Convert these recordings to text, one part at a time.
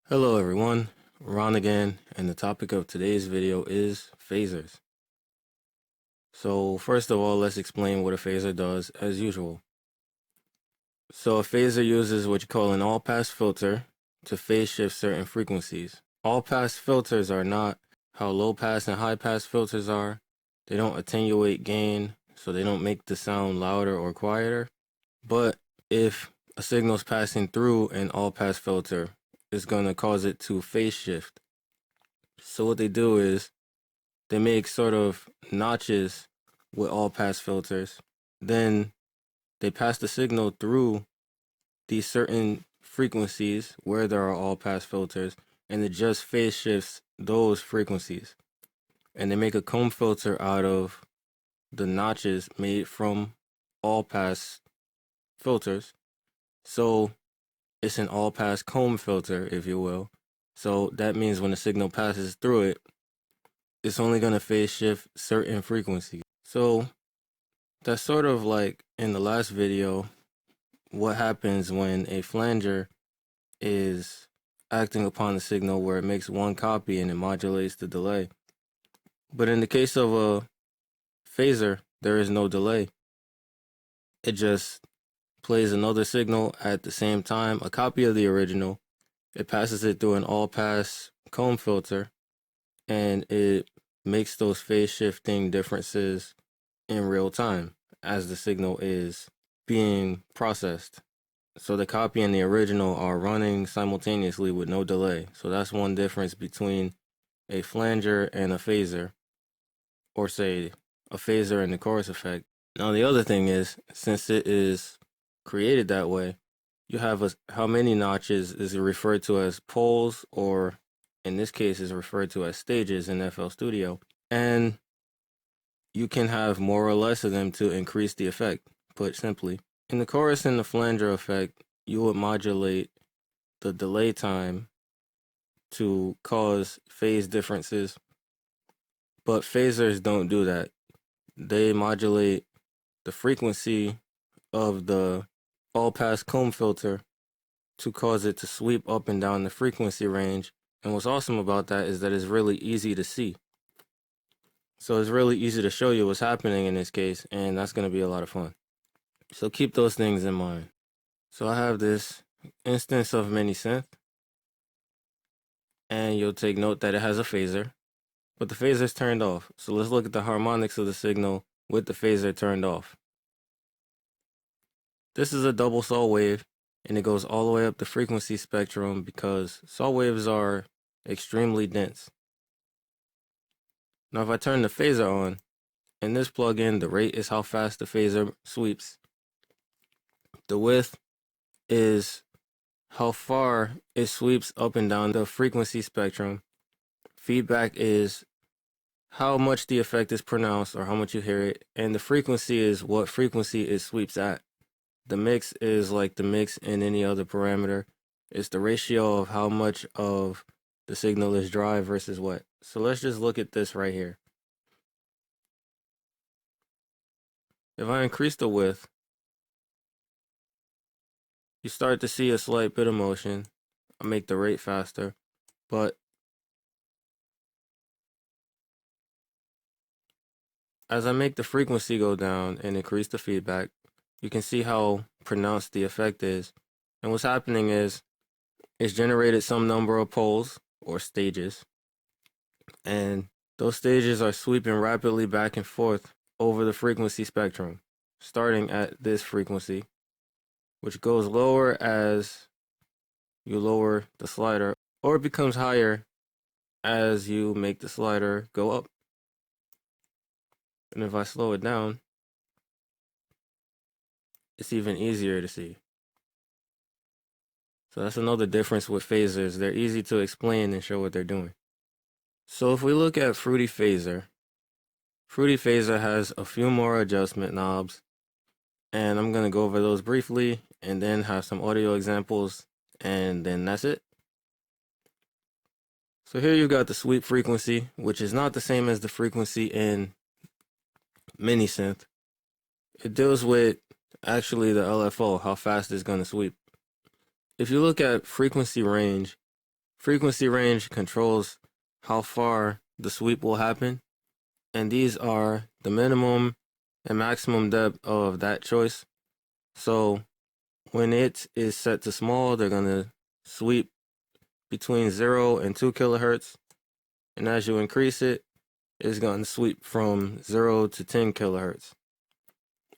Hello everyone, Ron again, and the topic of today's video is phasers. So first of all, let's explain what a phaser does as usual. So a phaser uses what you call an all-pass filter to phase shift certain frequencies. All-pass filters are not how low-pass and high-pass filters are. They don't attenuate gain, so they don't make the sound louder or quieter. But if a signal is passing through an all-pass filter, it's going to cause it to phase shift. So what they do is they make sort of notches with all-pass filters. Then they pass the signal through these certain frequencies where there are all-pass filters, and it just phase shifts those frequencies. And they make a comb filter out of the notches made from all-pass filters. So it's an all-pass comb filter, if you will. So that means when the signal passes through it, it's only going to phase shift certain frequencies. So that's sort of like in the last video, what happens when a flanger is acting upon the signal where it makes one copy and it modulates the delay. But in the case of a phaser, there is no delay. It just plays another signal at the same time, a copy of the original. It passes it through an all-pass comb filter, and it makes those phase shifting differences in real time as the signal is being processed. So the copy and the original are running simultaneously with no delay. So that's one difference between a flanger and a phaser, or say a phaser and the chorus effect. Now the other thing is, since it is created that way, you have how many notches is referred to as poles, or in this case is referred to as stages in FL Studio, and you can have more or less of them to increase the effect, put simply. In the chorus and the flanger effect, you would modulate the delay time to cause phase differences, but phasers don't do that. They modulate the frequency of the all-pass comb filter to cause it to sweep up and down the frequency range. And what's awesome about that is that it's really easy to see. So it's really easy to show you what's happening in this case, and that's going to be a lot of fun. So keep those things in mind. So I have this instance of mini-synth, and you'll take note that it has a phaser, but the phaser is turned off. So let's look at the harmonics of the signal with the phaser turned off. This is a double saw wave, and it goes all the way up the frequency spectrum because saw waves are extremely dense. Now if I turn the phaser on, in this plugin, the rate is how fast the phaser sweeps. The width is how far it sweeps up and down the frequency spectrum. Feedback is how much the effect is pronounced or how much you hear it. And the frequency is what frequency it sweeps at. The mix is like the mix in any other parameter. It's the ratio of how much of the signal is dry versus wet. So let's just look at this right here. If I increase the width, you start to see a slight bit of motion. I make the rate faster, but as I make the frequency go down and increase the feedback, you can see how pronounced the effect is. And what's happening is it's generated some number of poles or stages, and those stages are sweeping rapidly back and forth over the frequency spectrum, starting at this frequency, which goes lower as you lower the slider, or it becomes higher as you make the slider go up. And if I slow it down, it's even easier to see. So that's another difference with phasers. They're easy to explain and show what they're doing. So if we look at Fruity Phaser, Fruity Phaser has a few more adjustment knobs, and I'm going to go over those briefly and then have some audio examples, and then that's it. So here you've got the sweep frequency, which is not the same as the frequency in mini synth. It deals with actually the LFO, how fast it's going to sweep. If you look at frequency range controls how far the sweep will happen, and these are the minimum and maximum depth of that choice. So when it is set to small, they're going to sweep between 0 and 2 kilohertz, and as you increase it, it's going to sweep from 0 to 10 kilohertz.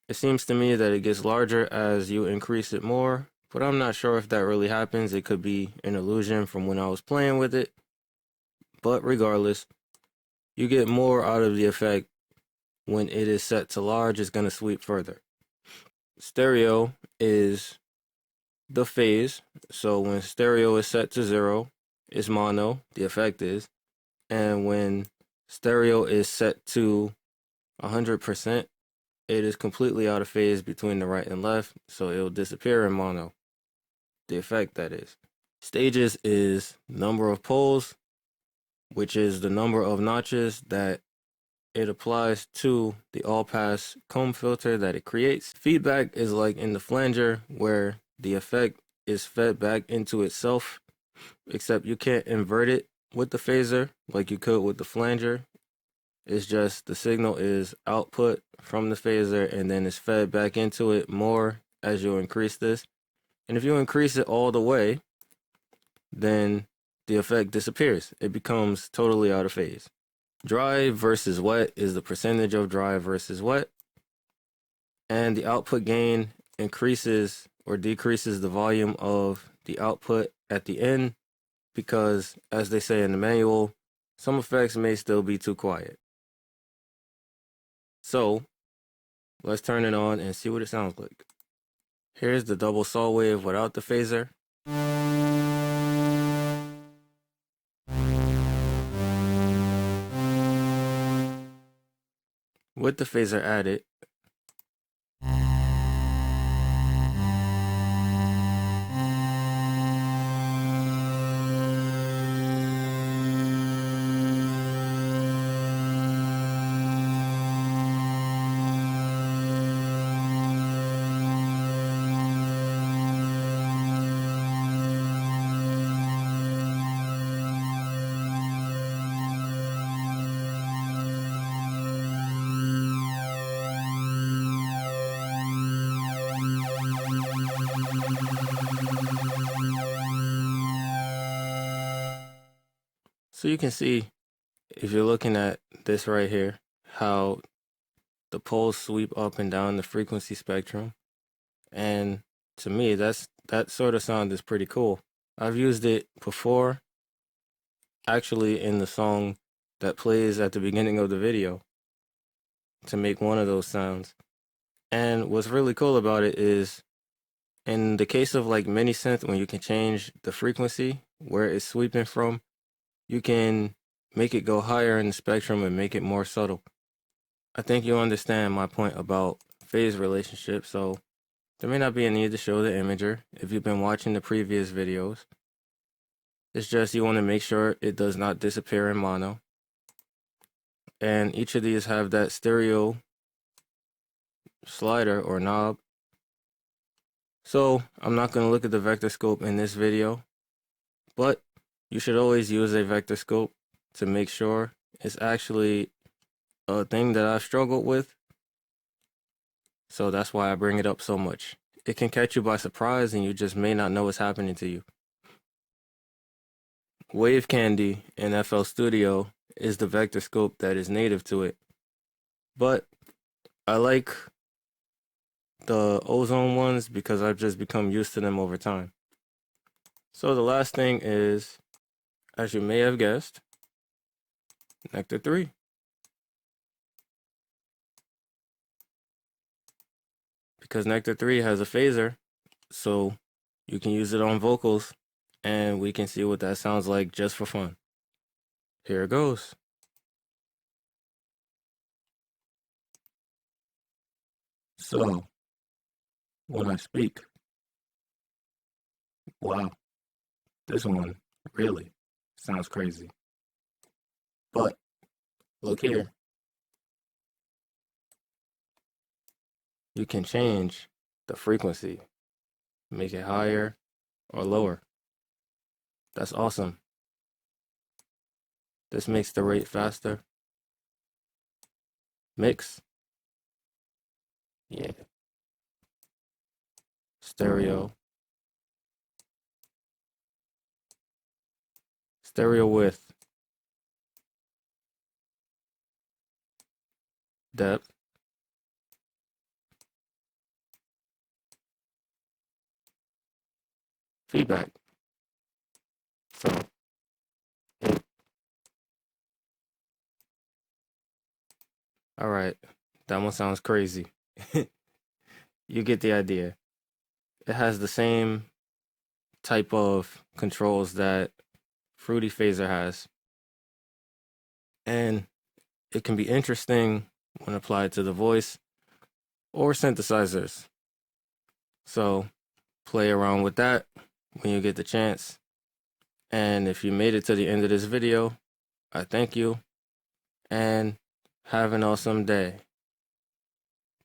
It seems to me that it gets larger as you increase it more, but I'm not sure if that really happens. It could be an illusion from when I was playing with it, but regardless, you get more out of the effect when it is set to large. It's going to sweep further. Stereo is the phase, so when stereo is set to 0, it's mono, the effect is, and when stereo is set to 100%, it is completely out of phase between the right and left, so it will disappear in mono, the effect that is. Stages is number of poles, which is the number of notches that it applies to the all-pass comb filter that it creates. Feedback is like in the flanger, where the effect is fed back into itself, except you can't invert it with the phaser like you could with the flanger. It's just the signal is output from the phaser and then it's fed back into it more as you increase this. And if you increase it all the way, then the effect disappears. It becomes totally out of phase. Dry versus wet is the percentage of dry versus wet. And the output gain increases or decreases the volume of the output at the end because, as they say in the manual, some effects may still be too quiet. So let's turn it on and see what it sounds like. Here's the double saw wave without the phaser. With the phaser added, so you can see, if you're looking at this right here, how the poles sweep up and down the frequency spectrum. And to me, that sort of sound is pretty cool. I've used it before, actually in the song that plays at the beginning of the video, to make one of those sounds. And what's really cool about it is, in the case of like mini synth, when you can change the frequency where it's sweeping from, you can make it go higher in the spectrum and make it more subtle. I think you'll understand my point about phase relationship, so there may not be a need to show the imager if you've been watching the previous videos. It's just you want to make sure it does not disappear in mono. And each of these have that stereo slider or knob. So I'm not going to look at the vector scope in this video, but you should always use a vector scope to make sure. It's actually a thing that I've struggled with, so that's why I bring it up so much. It can catch you by surprise and you just may not know what's happening to you. Wave Candy in FL Studio is the vector scope that is native to it, but I like the Ozone ones because I've just become used to them over time. So the last thing is, as you may have guessed, Nectar 3. Because Nectar 3 has a phaser, so you can use it on vocals, and we can see what that sounds like just for fun. Here it goes. So when I speak, wow, this one really sounds crazy. But look here, you can change the frequency, make it higher or lower. That's awesome. This makes the rate faster. Mix. Yeah. Stereo. Stereo width. Depth. Feedback. So, yeah. All right. That one sounds crazy. You get the idea. It has the same type of controls that Fruity Phaser has. And it can be interesting when applied to the voice or synthesizers. So play around with that when you get the chance. And if you made it to the end of this video, I thank you and have an awesome day.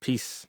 Peace.